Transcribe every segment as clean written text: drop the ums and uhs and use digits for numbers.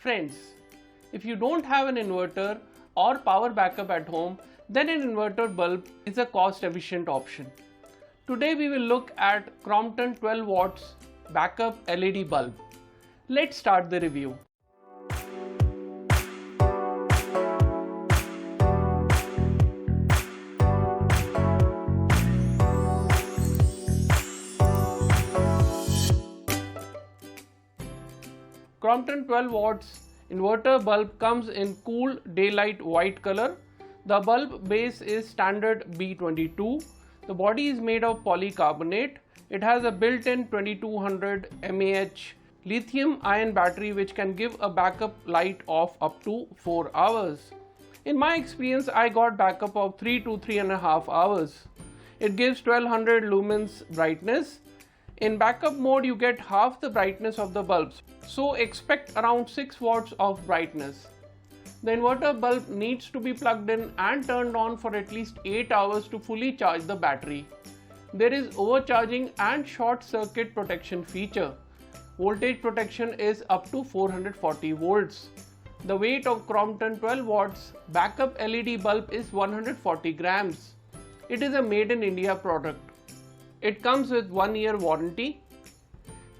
Friends, if you don't have an inverter or power backup at home, then an inverter bulb is a cost-efficient option. Today we will look at Crompton 12 watts backup LED bulb. Let's start the review. Crompton 12 watts inverter bulb comes in cool daylight white color. The bulb base is standard B22. The body is made of polycarbonate. It has a built-in 2200 mAh lithium ion battery which can give a backup light of up to 4 hours. In my experience, I got backup of 3 to 3.5 hours. It gives 1200 lumens brightness. In backup mode, you get half the brightness of the bulbs, so expect around 6 watts of brightness. The inverter bulb needs to be plugged in and turned on for at least 8 hours to fully charge the battery. There is overcharging and short circuit protection feature. Voltage protection is up to 440 volts. The weight of Crompton 12 watts backup LED bulb is 140 grams. It is a made in India product. It comes with 1 year warranty.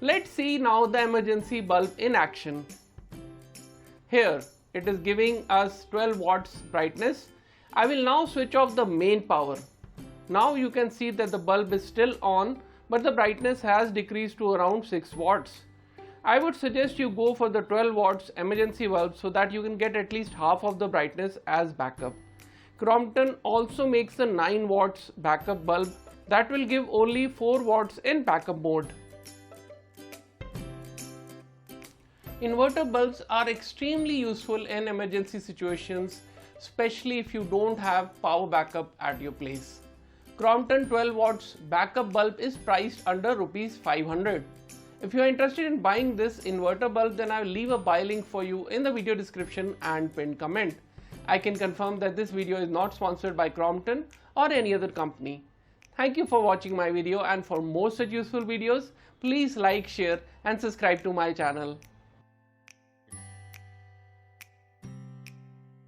Let's see now the emergency bulb in action. Here it is giving us 12 watts brightness. I will now switch off the main power. Now you can see that the bulb is still on, but the brightness has decreased to around 6 watts. I would suggest you go for the 12 watts emergency bulb so that you can get at least half of the brightness as backup. Crompton also makes the 9 watts backup bulb that will give only 4 watts in backup mode. Inverter bulbs are extremely useful in emergency situations, especially if you don't have power backup at your place. Crompton 12 watts backup bulb is priced under Rs 500. If you are interested in buying this inverter bulb, then I will leave a buy link for you in the video description and pinned comment. I can confirm that this video is not sponsored by Crompton or any other company. Thank you for watching my video, and for more such useful videos, please like, share and subscribe to my channel.